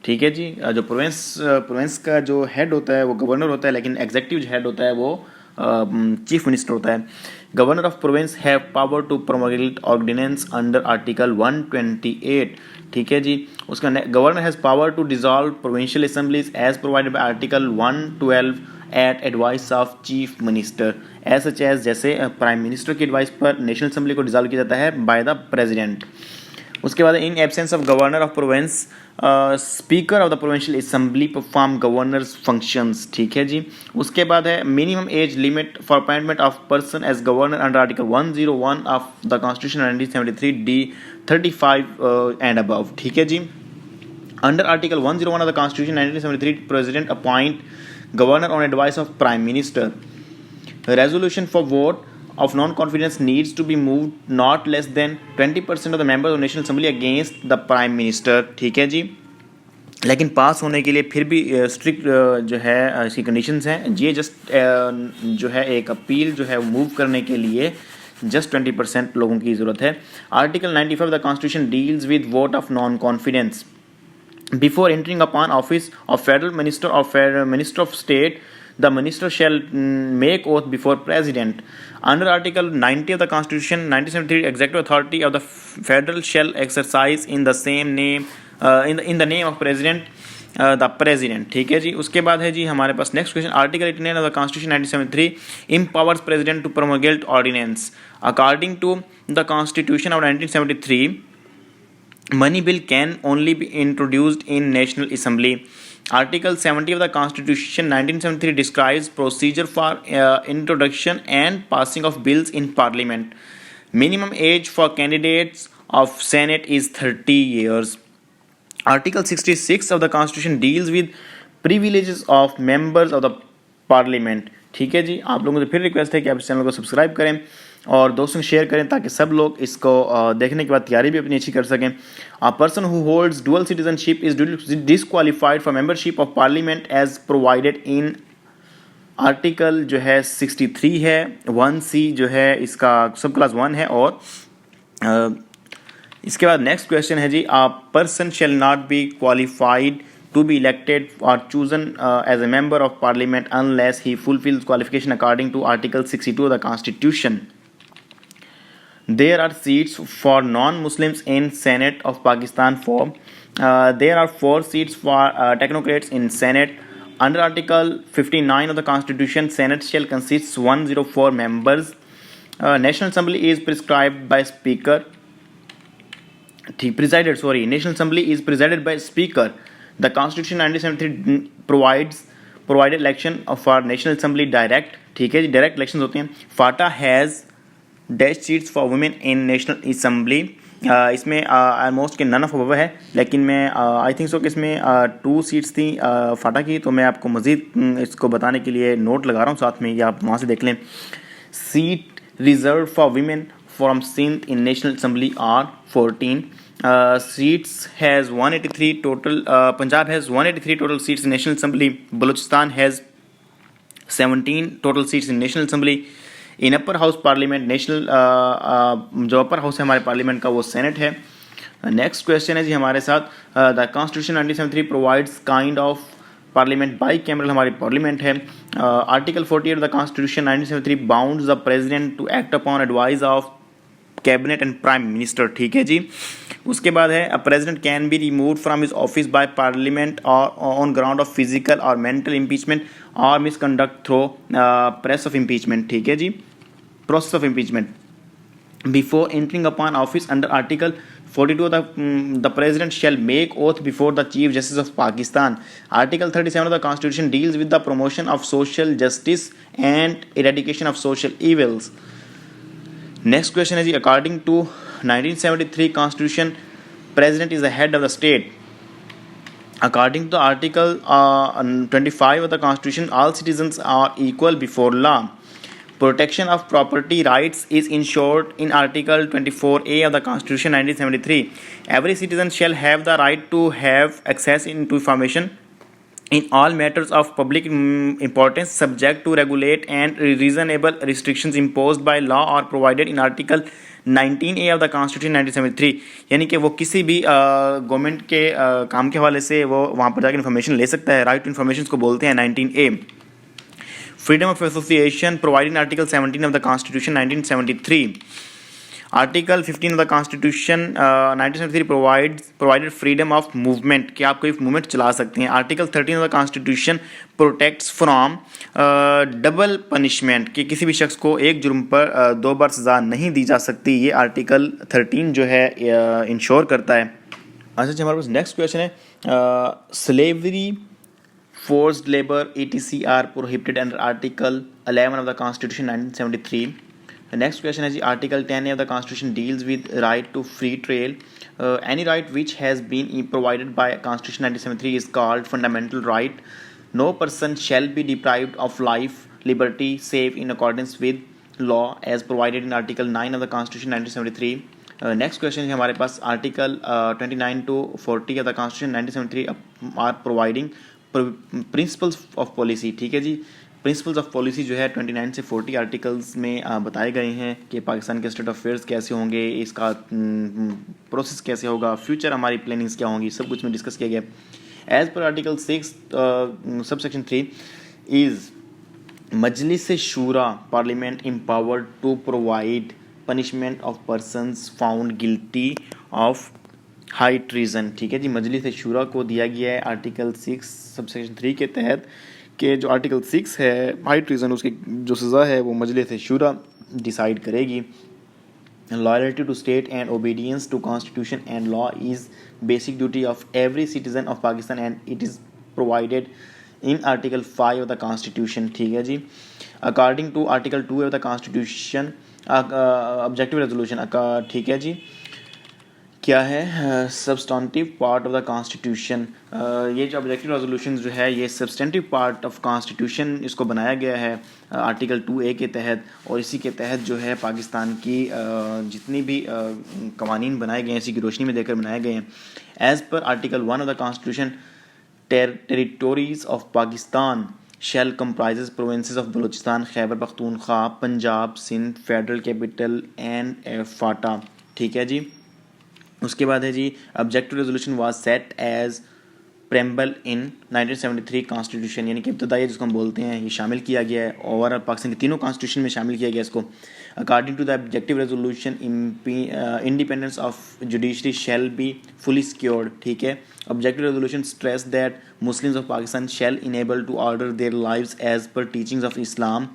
ठीक है जी। जो province का जो head होता है वो governor होता है, लेकिन एग्जीक्यूटिव जो हेड होता है वो चीफ मिनिस्टर होता है। Governor of province have power to promulgate ordinance under article 128। ठीक है जी। उसका governor has power to dissolve provincial assemblies as provided by article 112 at advice of chief minister as such as, जैसे prime minister की advice पर national assembly को dissolve किया जाता है बाय द प्रेसिडेंट। उसके बाद in absence of governor of province speaker of the provincial assembly perform governors functions. ठीक है जी। उसके बाद है minimum age limit for appointment of person as governor under article 101 of the constitution 1973 D 35 and above. ठीक है जी। Under article 101 of the constitution 1973 president appoint governor on advice of prime minister. Resolution for vote of non-confidence needs to be moved not less than 20% of the members of National Assembly against the Prime Minister। ठीक है जी। लेकिन पास होने के लिए फिर भी strict जो है इसकी कंडीशंस हैं। ये जस्ट जो है एक अपील जो है मूव करने के लिए जस्ट 20% लोगों की ज़रूरत है। Article 95 the constitution deals with vote of no confidence before entering upon office of federal minister और minister of state the minister shall make oath before president. Under article 90 of the constitution 1973 executive authority of the federal shall exercise in the same name in the name of president the president। ठीक है जी। उसके बाद है जी हमारे पास next question, article 89 of the constitution 1973 empowers president to promulgate ordinance। According to the constitution of 1973 money bill can only be introduced in national assembly। Article 70 of the Constitution 1973 describes procedure for introduction and passing of bills in Parliament. Minimum age for candidates of Senate is 30 years. Article 66 of the Constitution deals with privileges of members of the Parliament. ठीक है जी। आप लोगों से फिर request है कि आप इस चैनल को सब्सक्राइब करें और दोस्तों को शेयर करें ताकि सब लोग इसको देखने के बाद तैयारी भी अपनी अच्छी कर सकें। A person who holds dual citizenship is disqualified for membership of parliament as provided in article जो है 63 है 1C जो है इसका सब क्लास 1 है। और इसके बाद नेक्स्ट क्वेश्चन है जी, a person shall not be qualified to be elected or chosen as a member of parliament unless he fulfills qualification according to article 62 of the constitution. There are seats for non-Muslims in Senate of Pakistan there are 4 seats for technocrats in Senate. Under article 59 of the constitution, Senate shall consist 104 members. National Assembly is prescribed by speaker National Assembly is presided by speaker. The Constitution 1973 provided election for National Assembly direct। ठीक है जी, direct election होते हैं। FATA has dash seats for women in national assembly. इसमें almost के none of above है, लेकिन मैं I think so कि इसमें 2 सीट्स थी फाटा की, तो मैं आपको मज़ीद इसको बताने के लिए नोट लगा रहा हूँ साथ में, या आप वहाँ से देख लें। Seat reserve for women from Sindh in national assembly are 14। Seats has 183 total. Punjab has 183 total seats in National Assembly. Balochistan has 17 total seats in National Assembly. In Upper House Parliament, जो अपर हाउस है हमारे parliament का वो senate है। Next question है जी हमारे साथ, the constitution 1973 provides kind of parliament bicameral हमारी पार्लियामेंट है। Article 48 of the constitution 1973 bounds the president to act upon advice of cabinet and prime minister. ठीक है जी। उसके बाद है, a president can be removed from his office by parliament और on ground of physical और mental impeachment और misconduct through process of impeachment. ठीक है जी, process of impeachment before entering upon office under article 42 the president shall make oath before the Chief Justice of Pakistan. Article 37 of the Constitution deals with the promotion of social justice and eradication of social evils. Next question is, according to 1973 Constitution, President is the head of the state. According to Article 25 of the Constitution, all citizens are equal before law. Protection of property rights is ensured in Article 24A of the Constitution 1973. Every citizen shall have the right to have access into information in all matters of public importance, subject to regulate and reasonable restrictions imposed by law or provided in Article 19A of the Constitution 1973. यानी कि वो किसी भी government के काम के हवाले से वो वहाँ पर जाकर इन्फॉर्मेशन ले सकता है. राइट टू इन्फॉर्मेशन को बोलते हैं 19A. Freedom of association provided in Article 17 of the Constitution 1973. Article 15 of the Constitution 1973 provided freedom of movement कि आप कोई मूवमेंट चला सकते हैं. Article 13 of the Constitution protects from double punishment कि किसी भी शख्स को एक जुर्म पर दो बार सज़ा नहीं दी जा सकती. ये आर्टिकल 13 जो है इंश्योर करता है. अच्छा, हमारे पास नेक्स्ट क्वेश्चन है, slavery, forced labor etc are prohibited under Article 11 of the Constitution 1973. The next question is, Article 10 of the Constitution deals with right to free trade. Any right which has been provided by Constitution 1973 is called fundamental right. No person shall be deprived of life, liberty, save in accordance with law as provided in Article 9 of the Constitution 1973. Next question है हमारे पास, Article 29 to 40 of the Constitution 1973 are providing principles of policy. ठीक है जी, principles of policy जो है 29 से 40 articles में बताए गए हैं कि पाकिस्तान के स्टेट अफेयर्स कैसे होंगे, इसका प्रोसेस कैसे होगा, फ्यूचर हमारी प्लानिंग्स क्या होंगी, सब कुछ में डिस्कस किया गया. एज पर आर्टिकल 6 सबसेक्शन 3 इज Majlis Shura parliament empowered to provide punishment of persons found guilty of high treason. ठीक है जी, मजलिस शूरा को दिया गया है आर्टिकल 6 सबसेक्शन 3 के तहत कि जो आर्टिकल 6 है हाई ट्रीजन, उसकी जो सज़ा है वो मजलिस शूरा डिसाइड करेगी. Loyalty to state and obedience to constitution and law is basic duty of every citizen of Pakistan and it is provided in article 5 of the constitution. ठीक है जी, according to article 2 of the constitution objective resolution. ठीक है जी, क्या है substantive part of the constitution. ये जो ऑब्जेक्टिव रेजोल्यूशन जो है ये सब्सटेंटिव पार्ट ऑफ कॉन्स्टिट्यूशन इसको बनाया गया है आर्टिकल 2A के तहत, और इसी के तहत जो है पाकिस्तान की जितनी भी कवानीन बनाए गए हैं इसी की रोशनी में देकर बनाए गए हैं. As per article 1 of the constitution, territories of Pakistan shall comprises provinces of Balochistan, Khyber Pakhtunkhwa, Punjab, Sindh, federal capital and FATA. ठीक है जी, उसके बाद है जी, objective resolution was set as preamble in 1973 constitution, यानी कि इब्तदाई जिसको हम बोलते हैं ये शामिल किया गया है. ओवरऑल पाकिस्तान के तीनों कॉन्स्टिट्यूशन में शामिल किया गया इसको. According to the objective resolution, independence of judiciary shall be fully secured. ठीक है, objective resolution stress that Muslims of Pakistan shall enable to order their lives as per teachings of Islam.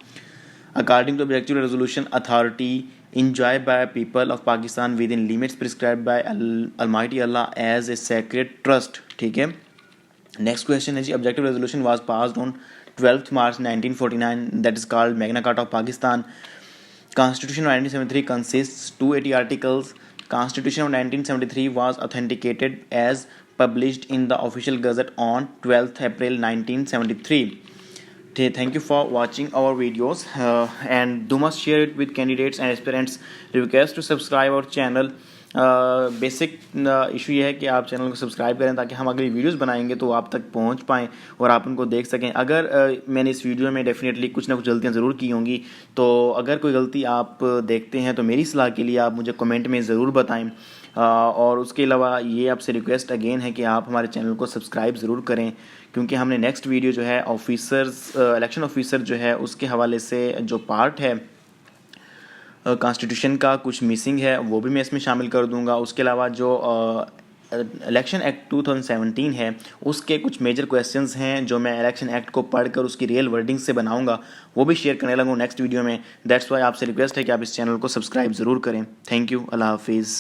According to objective resolution, authority enjoyed by people of Pakistan within limits prescribed by Almighty Allah as a sacred trust. ठीक है, next question है जी, objective resolution was passed on 12th March 1949 that is called Magna Carta of Pakistan. Constitution of 1973 consists 280 articles. Constitution of 1973 was authenticated as published in the official gazette on 12th April 1973. Thank you for watching our videos and do must share it with candidates and aspirants. Request to subscribe our channel. Basic issue ये है कि आप channel को subscribe करें ताकि हम अगर videos बनाएंगे तो आप तक पहुंच पाएँ और आप उनको देख सकें. अगर मैंने इस वीडियो में डेफिनेटली कुछ ना कुछ गलतियां ज़रूर की होंगी, तो अगर कोई गलती आप देखते हैं तो मेरी सलाह के लिए आप मुझे कमेंट में ज़रूर बताएं. और उसके अलावा ये आपसे रिक्वेस्ट अगेन है कि आप हमारे चैनल को सब्सक्राइब ज़रूर करें, क्योंकि हमने नेक्स्ट वीडियो जो है ऑफिसर्स इलेक्शन ऑफिसर जो है उसके हवाले से जो पार्ट है कॉन्स्टिट्यूशन का कुछ मिसिंग है वो भी मैं इसमें शामिल कर दूंगा. उसके अलावा जो इलेक्शन एक्ट 2017 है उसके कुछ मेजर क्वेश्चंस हैं जो मैं इलेक्शन एक्ट को पढ़कर उसकी रियल वर्डिंग से बनाऊंगा, वो भी शेयर करने लगूँ नेक्स्ट वीडियो में. दैट्स वाई आपसे रिक्वेस्ट है कि आप इस चैनल को सब्सक्राइब ज़रूर करें. थैंक यू, अल्लाह हाफिज़.